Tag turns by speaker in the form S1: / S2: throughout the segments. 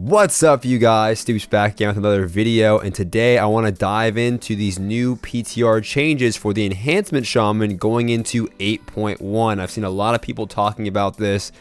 S1: What's up, you guys? Stoopzz back again with another video, and today I want to dive into these new PTR changes for the Enhancement Shaman going into 8.1. I've seen a lot of people talking about this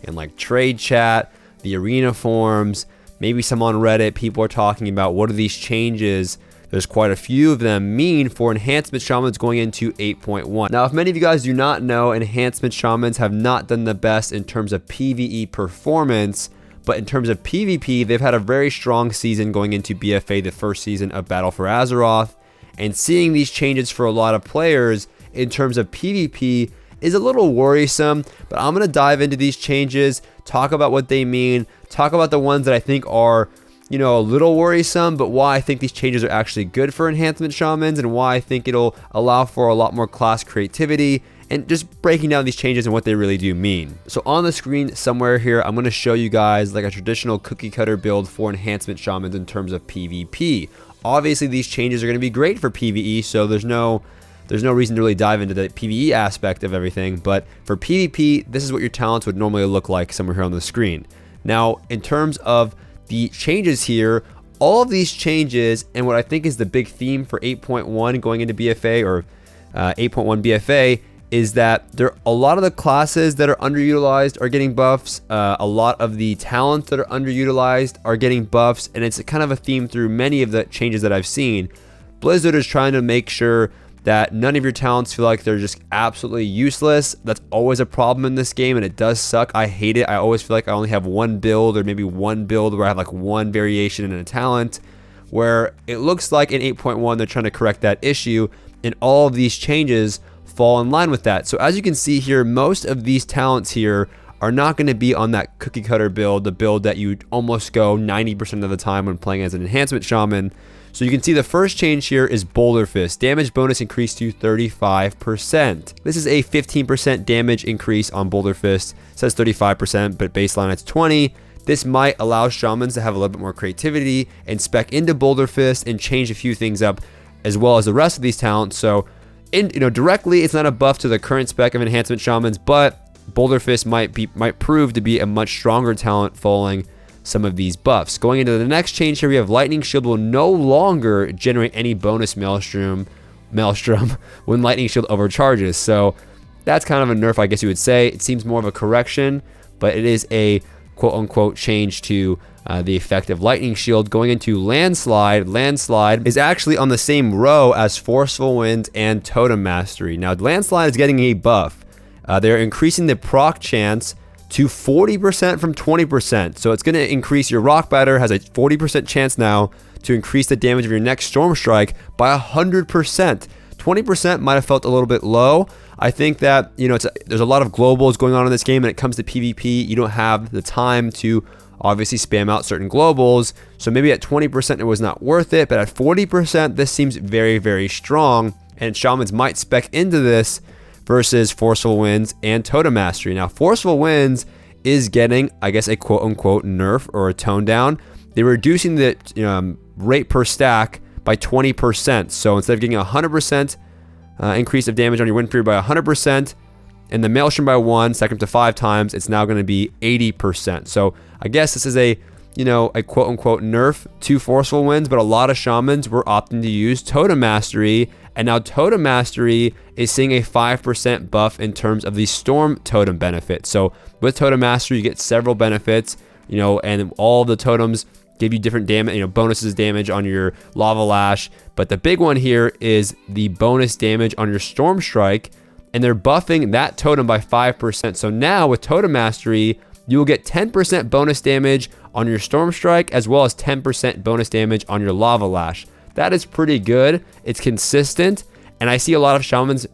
S1: in like trade chat, the arena forums, maybe some on Reddit. People are talking about what are these changes. There's quite a few of them mean for Enhancement Shamans going into 8.1. Now, if many of you guys do not know, Enhancement Shamans have not done the best in terms of PvE performance. But in terms of PvP, they've had a very strong season going into BFA, the first season of Battle for Azeroth. And seeing these changes for a lot of players in terms of PvP is a little worrisome. But I'm going to dive into these changes, talk about what they mean, talk about the ones that I think are, a little worrisome, but why I think these changes are actually good for Enhancement Shamans and why I think it'll allow for a lot more class creativity, and just breaking down these changes and what they really do mean. So on the screen somewhere here, I'm going to show you guys like a traditional cookie cutter build for Enhancement Shamans in terms of PvP. Obviously, these changes are going to be great for PvE, so there's no reason to really dive into the PvE aspect of everything. But for PvP, this is what your talents would normally look like somewhere here on the screen. Now, in terms of the changes here, all of these changes, and what I think is the big theme for 8.1 going into BFA or 8.1 BFA, is that a lot of the classes that are underutilized are getting buffs. A lot of the talents that are underutilized are getting buffs, and it's kind of a theme through many of the changes that I've seen. Blizzard is trying to make sure that none of your talents feel like they're just absolutely useless. That's always a problem in this game, and it does suck. I hate it. I always feel like I only have one build, or maybe one build where I have like one variation in a talent, where it looks like in 8.1 they're trying to correct that issue, and all of these changes fall in line with that. So as you can see here, most of these talents here are not going to be on that cookie cutter build, the build that you almost go 90% of the time when playing as an Enhancement Shaman. So you can see the first change here is Boulder Fist. Damage bonus increased to 35%. This is a 15% damage increase on Boulder Fist. It says 35%, but baseline it's 20. This might allow Shamans to have a little bit more creativity and spec into Boulder Fist and change a few things up as well as the rest of these talents. So directly, it's not a buff to the current spec of Enhancement Shamans, but Boulder Fist might prove to be a much stronger talent following some of these buffs. Going into the next change here, we have Lightning Shield will no longer generate any bonus Maelstrom when Lightning Shield overcharges. So that's kind of a nerf, I guess you would say. It seems more of a correction, but it is a quote-unquote change to the effect of Lightning Shield. Going into Landslide. Landslide is actually on the same row as Forceful Wind and Totem Mastery. Now, Landslide is getting a buff. They're increasing the proc chance to 40% from 20%. So it's going to increase your Rock Batter, has a 40% chance now to increase the damage of your next Storm Strike by 100%. 20% might have felt a little bit low. I think that, there's a lot of globals going on in this game. When it comes to PvP, you don't have the time to obviously spam out certain globals. So maybe at 20% it was not worth it, but at 40% this seems very, very strong, and Shamans might spec into this versus Forceful Winds and Totem Mastery. Now, Forceful Winds is getting, I guess, a quote-unquote nerf or a tone down. They're reducing the rate per stack by 20%. So instead of getting a 100% increase of damage on your win period by 100%, and the Maelstrom by 1, stack up to 5 times, it's now going to be 80%. So I guess this is a quote-unquote nerf to Forceful Winds, but a lot of Shamans were opting to use Totem Mastery, and now Totem Mastery is seeing a 5% buff in terms of the Storm Totem benefit. So with Totem Mastery, you get several benefits, and all the totems give you different damage, bonuses damage on your Lava Lash. But the big one here is the bonus damage on your Storm Strike, and they're buffing that totem by 5%. So now with Totem Mastery, you will get 10% bonus damage on your Storm Strike, as well as 10% bonus damage on your Lava Lash. That is pretty good. It's consistent, and I see a lot of Shamans,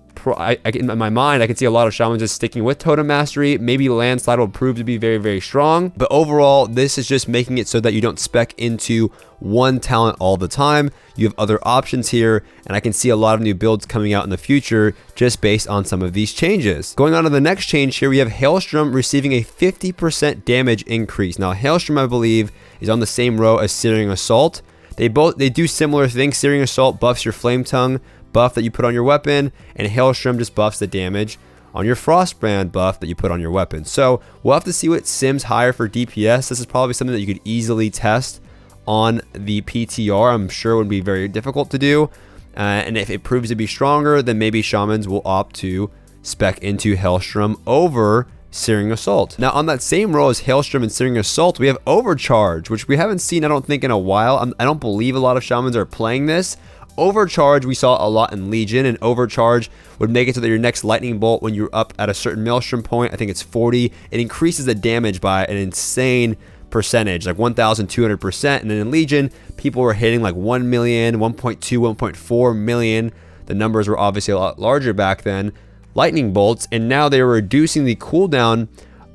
S1: in my mind, I can see a lot of Shamans just sticking with Totem Mastery. Maybe Landslide will prove to be very, very strong, but overall, this is just making it so that you don't spec into one talent all the time. You have other options here, and I can see a lot of new builds coming out in the future just based on some of these changes. Going on to the next change here, we have Hailstrom receiving a 50% damage increase. Now, Hailstrom, I believe, is on the same row as Searing Assault. They do similar things. Searing Assault buffs your Flame Tongue buff that you put on your weapon, and Hailstrom just buffs the damage on your Frostbrand buff that you put on your weapon. So we'll have to see what sims higher for DPS. This is probably something that you could easily test on the PTR. I'm sure it would be very difficult to do. And if it proves to be stronger, then maybe Shamans will opt to spec into Hailstrom over Searing Assault. Now on that same row as Hailstrom and Searing Assault, we have Overcharge, which we haven't seen, I don't think, in a while. I don't believe a lot of Shamans are playing this. Overcharge we saw a lot in Legion, and Overcharge would make it so that your next lightning bolt, when you're up at a certain Maelstrom point, I think it's 40, it increases the damage by an insane percentage, like 1,200%. And then in Legion, people were hitting like 1 million, 1.2, 1.4 million. The numbers were obviously a lot larger back then. Lightning bolts, and now they were reducing the cooldown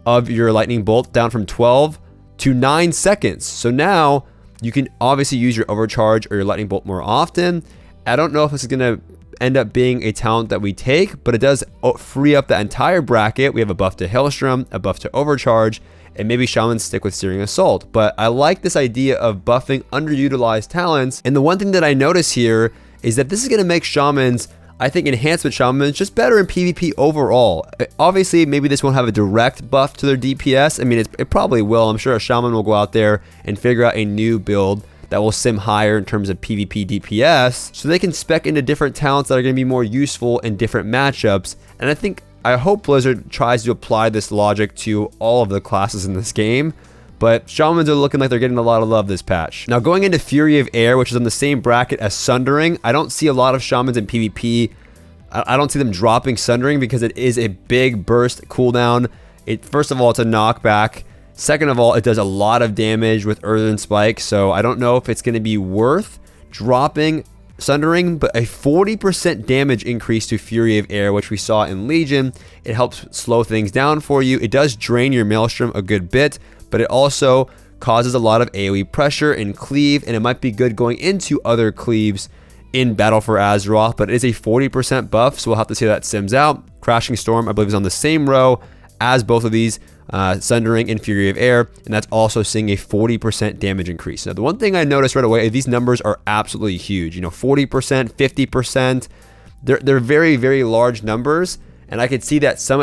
S1: of your lightning bolt down from 12 to 9 seconds. So now you can obviously use your Overcharge or your lightning bolt more often. I don't know if this is going to end up being a talent that we take, but it does free up the entire bracket. We have a buff to Hailstrom, a buff to Overcharge, and maybe Shamans stick with Searing Assault. But I like this idea of buffing underutilized talents. And the one thing that I notice here is that this is going to make Shamans, I think, Enhancement Shaman just better in PvP overall. Obviously, maybe this won't have a direct buff to their DPS. I mean, it probably will. I'm sure a Shaman will go out there and figure out a new build that will sim higher in terms of PvP DPS, so they can spec into different talents that are going to be more useful in different matchups. And I hope Blizzard tries to apply this logic to all of the classes in this game. But Shamans are looking like they're getting a lot of love this patch. Now going into Fury of Air, which is on the same bracket as Sundering, I don't see a lot of Shamans in PvP. I don't see them dropping Sundering because it is a big burst cooldown. First of all, it's a knockback. Second of all, it does a lot of damage with Earthen Spike. So I don't know if it's going to be worth dropping Sundering, but a 40% damage increase to Fury of Air, which we saw in Legion. It helps slow things down for you. It does drain your Maelstrom a good bit, but it also causes a lot of AoE pressure and cleave, and it might be good going into other cleaves in Battle for Azeroth, but it is a 40% buff, so we'll have to see how that sims out. Crashing Storm, I believe, is on the same row as both of these, Sundering and Fury of Air, and that's also seeing a 40% damage increase. Now, the one thing I noticed right away, these numbers are absolutely huge. 40%, 50%, they're very, very large numbers, and I could see some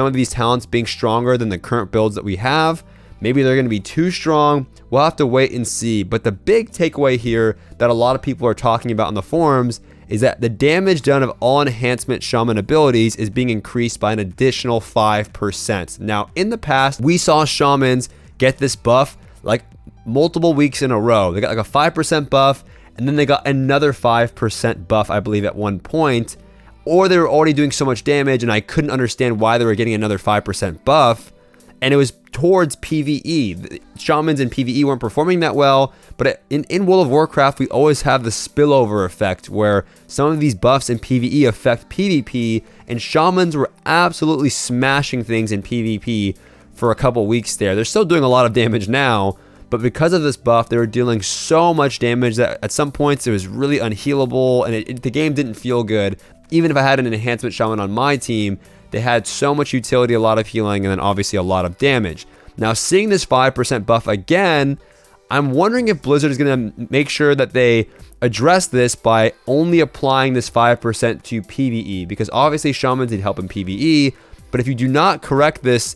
S1: of these talents being stronger than the current builds that we have. Maybe they're going to be too strong. We'll have to wait and see. But the big takeaway here that a lot of people are talking about on the forums is that the damage done of all Enhancement Shaman abilities is being increased by an additional 5%. Now, in the past, we saw Shamans get this buff like multiple weeks in a row. They got like a 5% buff, and then they got another 5% buff, I believe, at one point. Or they were already doing so much damage, and I couldn't understand why they were getting another 5% buff. And it was towards PvE. The Shamans in PvE weren't performing that well, but in World of Warcraft, we always have the spillover effect where some of these buffs in PvE affect PvP, and Shamans were absolutely smashing things in PvP for a couple weeks there. They're still doing a lot of damage now, but because of this buff, they were dealing so much damage that at some points it was really unhealable, and the game didn't feel good. Even if I had an Enhancement Shaman on my team, they had so much utility, a lot of healing, and then obviously a lot of damage. Now, seeing this 5% buff again, I'm wondering if Blizzard is going to make sure that they address this by only applying this 5% to PvE, because obviously Shamans need help in PvE, but if you do not correct this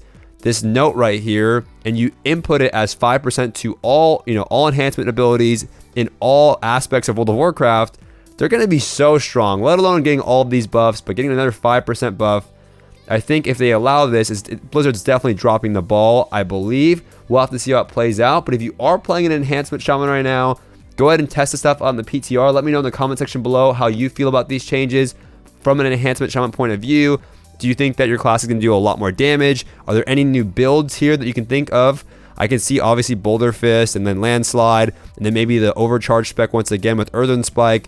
S1: note right here and you input it as 5% to all enhancement abilities in all aspects of World of Warcraft, they're going to be so strong, let alone getting all of these buffs, but getting another 5% buff. I think if they allow this, Blizzard's definitely dropping the ball, I believe. We'll have to see how it plays out. But if you are playing an Enhancement Shaman right now, go ahead and test the stuff on the PTR. Let me know in the comment section below how you feel about these changes from an Enhancement Shaman point of view. Do you think that your class is going to do a lot more damage? Are there any new builds here that you can think of? I can see obviously Boulder Fist and then Landslide, and then maybe the Overcharge spec once again with Earthen Spike.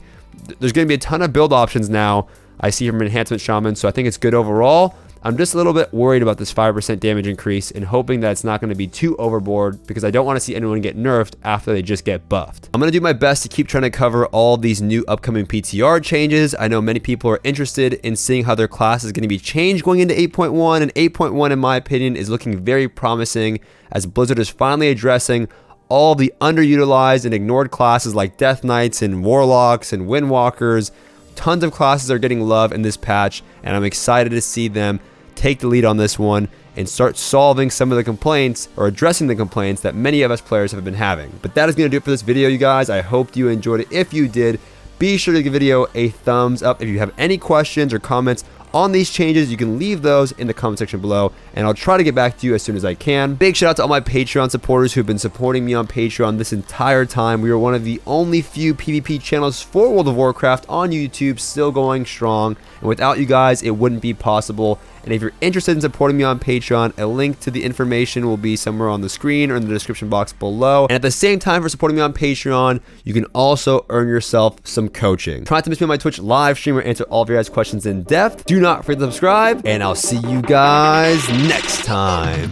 S1: There's going to be a ton of build options now I see from Enhancement Shaman, so I think it's good overall. I'm just a little bit worried about this 5% damage increase and hoping that it's not going to be too overboard, because I don't want to see anyone get nerfed after they just get buffed. I'm going to do my best to keep trying to cover all these new upcoming PTR changes. I know many people are interested in seeing how their class is going to be changed going into 8.1, and 8.1 in my opinion is looking very promising as Blizzard is finally addressing all the underutilized and ignored classes like Death Knights and Warlocks and Windwalkers. Tons of classes are getting love in this patch, and I'm excited to see them take the lead on this one and start solving some of the complaints or addressing the complaints that many of us players have been having. But that is going to do it for this video, you guys. I hope you enjoyed it. If you did, be sure to give the video a thumbs up. If you have any questions or comments on these changes, you can leave those in the comment section below, and I'll try to get back to you as soon as I can. Big shout out to all my Patreon supporters who've been supporting me on Patreon this entire time. We are one of the only few PvP channels for World of Warcraft on YouTube, still going strong, and without you guys, it wouldn't be possible. And if you're interested in supporting me on Patreon, a link to the information will be somewhere on the screen or in the description box below. And at the same time, for supporting me on Patreon, you can also earn yourself some coaching. Try not to miss me on my Twitch live stream or answer all of your guys' questions in depth. Do not forget to subscribe, and I'll see you guys next time.